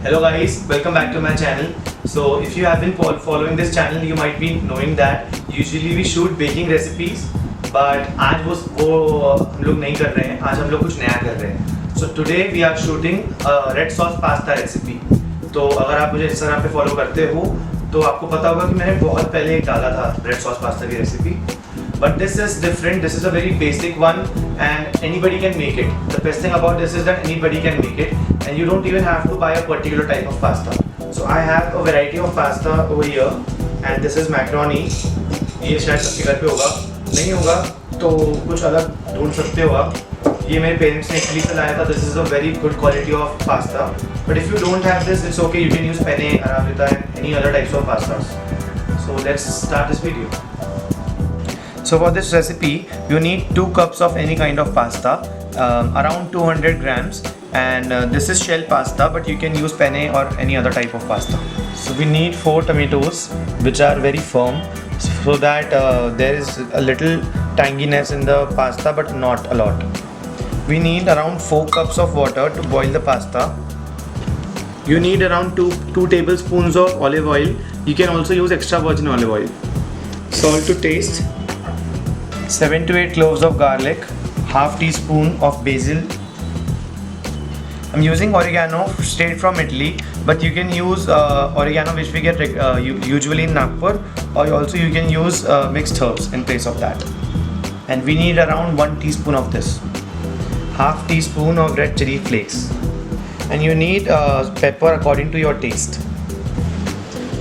Hello guys, welcome back to my channel. So if you have been following this channel, you might be knowing that usually we shoot baking recipes, but आज वो हम लोग नहीं कर रहे हैं. आज हम लोग कुछ नया कर रहे हैं. So today we are shooting a red sauce pasta recipe. तो अगर आप मुझे Instagram पे follow करते हो तो आपको पता होगा कि मैंने बहुत पहले एक डाला था red sauce pasta की recipe. But this is different. This is a very basic one, and anybody can make it. The best thing about this is that anybody can make it, and you don't even have to buy a particular type of pasta. So I have a variety of pasta over here, and this is macaroni. ये शायद सबके घर पे होगा, नहीं होगा तो कुछ अलग ढूंढ सकते हो आप. ये मेरे पेरेंट्स ने इटली से लाया था. This is a very good quality of pasta. But if you don't have this, it's okay. You can use penne, arrabbiata, and any other types of pastas. So let's start this video. So for this recipe, you need 2 cups of any kind of pasta, around 200 grams, and this is shell pasta, but you can use penne or any other type of pasta. So we need 4 tomatoes, which are very firm, so that there is a little tanginess in the pasta, but not a lot. We need around 4 cups of water to boil the pasta. You need around 2 tablespoons of olive oil. You can also use extra virgin olive oil. Salt to taste. 7 to 8 cloves of garlic, half teaspoon of basil. I'm using oregano straight from Italy, but you can use oregano which we get usually in Nagpur, or also you can use mixed herbs in place of that. And we need around 1 teaspoon of this, half teaspoon of red chili flakes, and you need pepper according to your taste.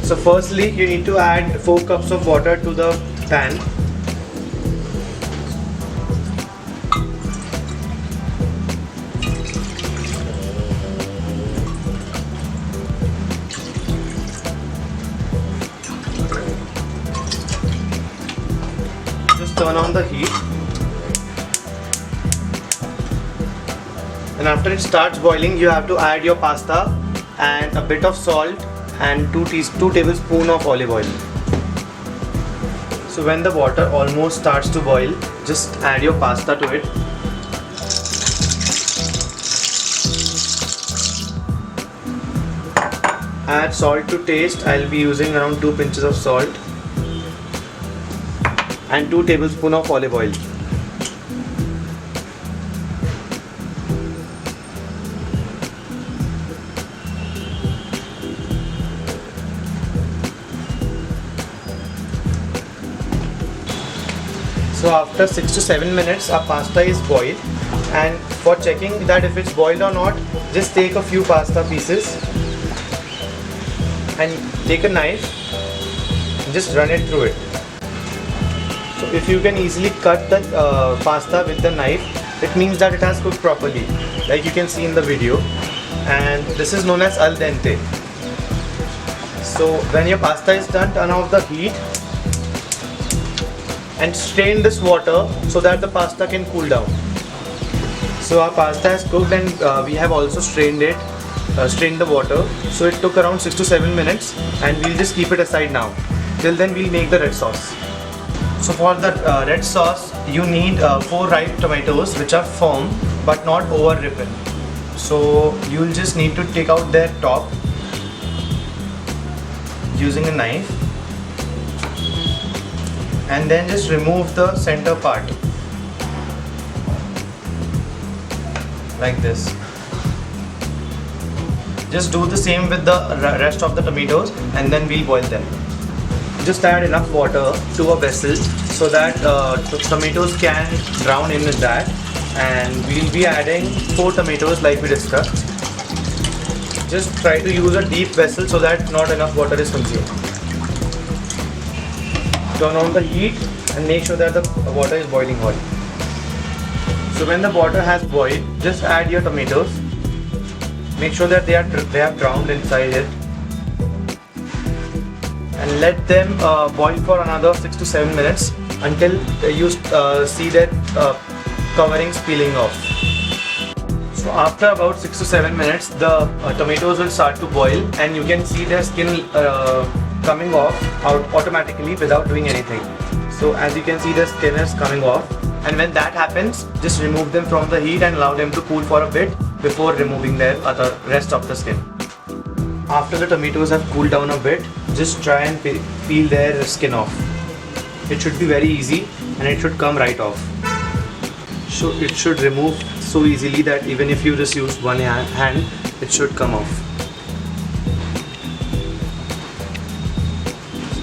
So firstly, you need to add 4 cups of water to the pan. Turn on the heat, and after it starts boiling, you have to add your pasta and a bit of salt and 2 tablespoons of olive oil. So when the water almost starts to boil, just add your pasta to it. Add salt to taste. I'll be using around 2 pinches of salt and 2 tablespoons of olive oil. So after 6 to 7 minutes, our pasta is boiled, and for checking that if it's boiled or not, just take a few pasta pieces and take a knife and just run it through it. So if you can easily cut the pasta with the knife, it means that it has cooked properly, like you can see in the video. And this is known as al dente. So when your pasta is done, turn off the heat and strain this water so that the pasta can cool down. So our pasta has cooked, and we have also strained the water. So it took around 6 to 7 minutes, and we'll just keep it aside now. Till then we'll make the red sauce. So for the red sauce, you need 4 ripe tomatoes which are firm but not over ripen. So you'll just need to take out their top using a knife, and then just remove the center part like this. Just do the same with the rest of the tomatoes, and then we'll boil them. Just add enough water to a vessel so that the tomatoes can drown in with that, and we'll be adding 4 tomatoes like we discussed. Just try to use a deep vessel so that not enough water is consumed. Turn on the heat and make sure that the water is boiling hot. So when the water has boiled, just add your tomatoes. Make sure that they have drowned inside it, and let them boil for another 6 to 7 minutes until you see that coverings peeling off. So after about 6 to 7 minutes, the tomatoes will start to boil, and you can see their skin coming off automatically without doing anything. So as you can see, the skin is coming off, and when that happens, just remove them from the heat and allow them to cool for a bit before removing their rest of the skin. After the tomatoes have cooled down a bit, just try and peel their skin off. It should be very easy and it should come right off. So it should remove so easily that even if you just use one hand, it should come off.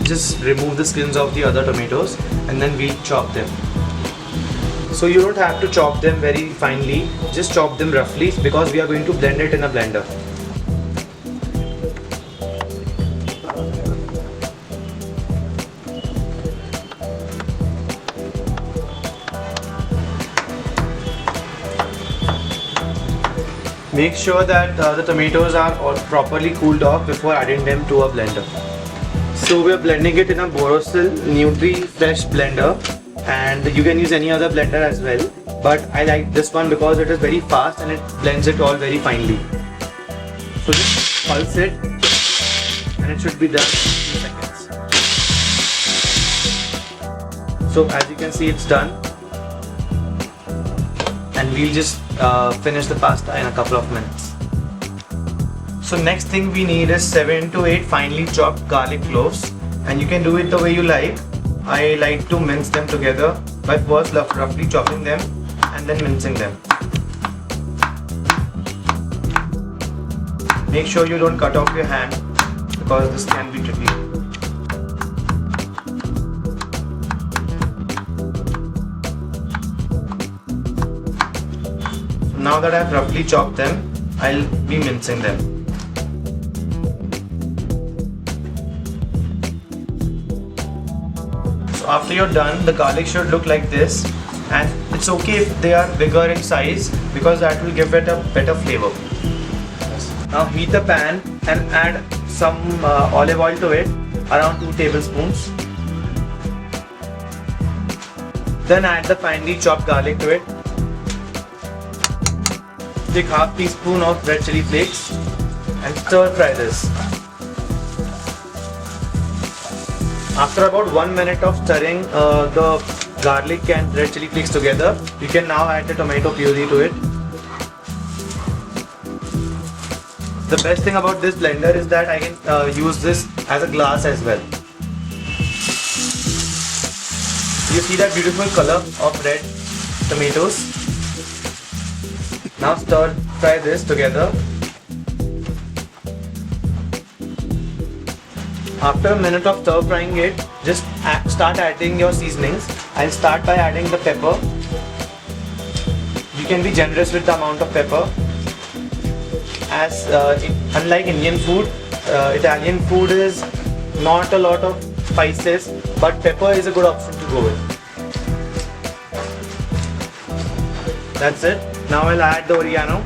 Just remove the skins of the other tomatoes and then we'll chop them. So you don't have to chop them very finely, just chop them roughly because we are going to blend it in a blender. Make sure that the tomatoes are all properly cooled off before adding them to a blender. So we are blending it in a Borosil Nutri Fresh blender, and you can use any other blender as well, but I like this one because it is very fast and it blends it all very finely. So just pulse it and it should be done in 2 seconds. So as you can see, it's done, and we'll just finish the pasta in a couple of minutes. So next thing we need is 7 to 8 finely chopped garlic cloves, and you can do it the way you like. I like to mince them together by first roughly chopping them and then mincing them. Make sure you don't cut off your hand because this can be tricky. Now that I've roughly chopped them, I'll be mincing them. So after you're done, the garlic should look like this, and it's okay if they are bigger in size because that will give it a better flavor. Now heat the pan and add some olive oil to it, around 2 tablespoons. Then add the finely chopped garlic to it. Take half teaspoon of red chili flakes and stir fry this. After about 1 minute of stirring the garlic and red chili flakes together, you can now add the tomato puree to it. The best thing about this blender is that I can use this as a glass as well. You see that beautiful color of red tomatoes? Now stir fry this together. After a minute of stir frying it, just start adding your seasonings. I'll start by adding the pepper. You can be generous with the amount of pepper. As unlike Indian food, Italian food is not a lot of spices, but pepper is a good option to go with. That's it. Now I'll add the oregano,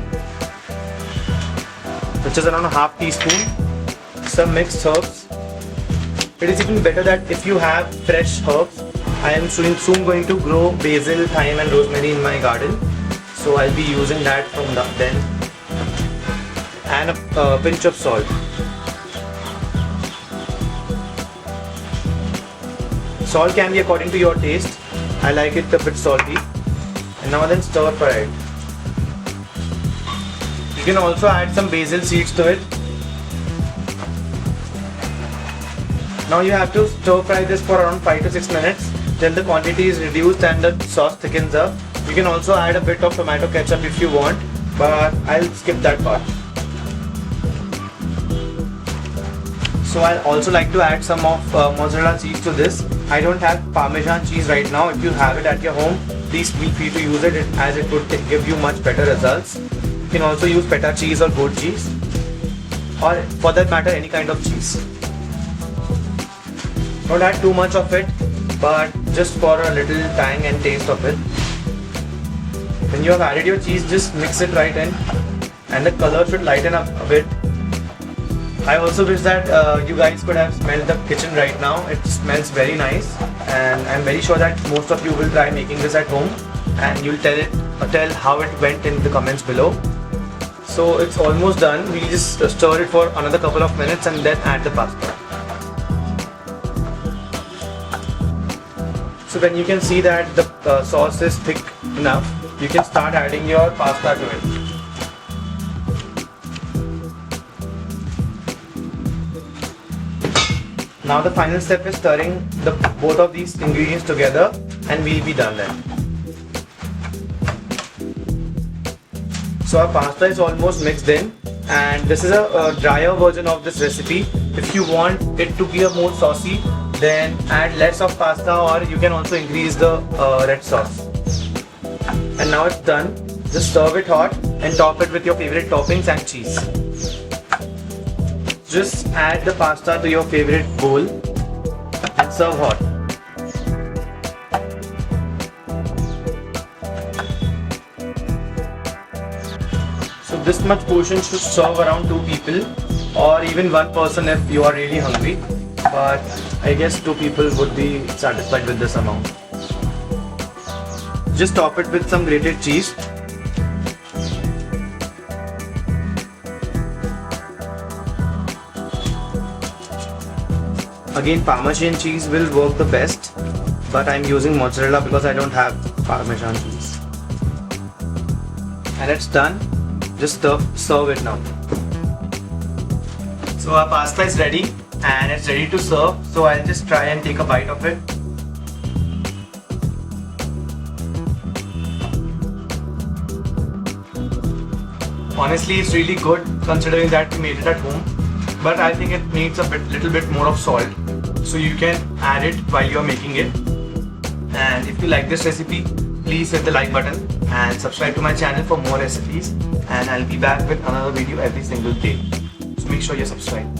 which is around a half teaspoon, some mixed herbs. It is even better that if you have fresh herbs. I am soon going to grow basil, thyme and rosemary in my garden, so I'll be using that from then. And a pinch of salt. Salt can be according to your taste. I like it a bit salty. And now then stir fry it. You can also add some basil seeds to it. Now you have to stir fry this for around 5 to 6 minutes till the quantity is reduced and the sauce thickens up. You can also add a bit of tomato ketchup if you want, but I'll skip that part. So I'll also like to add some of mozzarella cheese to this. I don't have Parmesan cheese right now. If you have it at your home, please feel free to use it as it would give you much better results. You can also use feta cheese or goat cheese, or for that matter any kind of cheese. Don't add too much of it, but just for a little tang and taste of it. When you have added your cheese, just mix it right in, and the color should lighten up a bit. I also wish that you guys could have smelled the kitchen right now. It smells very nice, and I'm very sure that most of you will try making this at home, and you'll tell how it went in the comments below. So it's almost done. We just stir it for another couple of minutes and then add the pasta. So when you can see that the sauce is thick enough, you can start adding your pasta to it. Now the final step is stirring both of these ingredients together, and we'll be done then. So our pasta is almost mixed in, and this is a drier version of this recipe. If you want it to be a more saucy, then add less of pasta, or you can also increase the red sauce. And now it's done. Just serve it hot and top it with your favorite toppings and cheese. Just add the pasta to your favorite bowl and serve hot. So this much portion should serve around 2 people, or even 1 person if you are really hungry. But I guess 2 people would be satisfied with this amount. Just top it with some grated cheese. Again, Parmesan cheese will work the best, but I'm using mozzarella because I don't have Parmesan cheese. And it's done. Just serve it now. So our pasta is ready and it's ready to serve. So I'll just try and take a bite of it. Honestly, it's really good considering that we made it at home. But I think it needs a little bit more of salt, so you can add it while you are making it. And if you like this recipe, please hit the like button and subscribe to my channel for more recipes, and I'll be back with another video every single day, so make sure you're subscribed.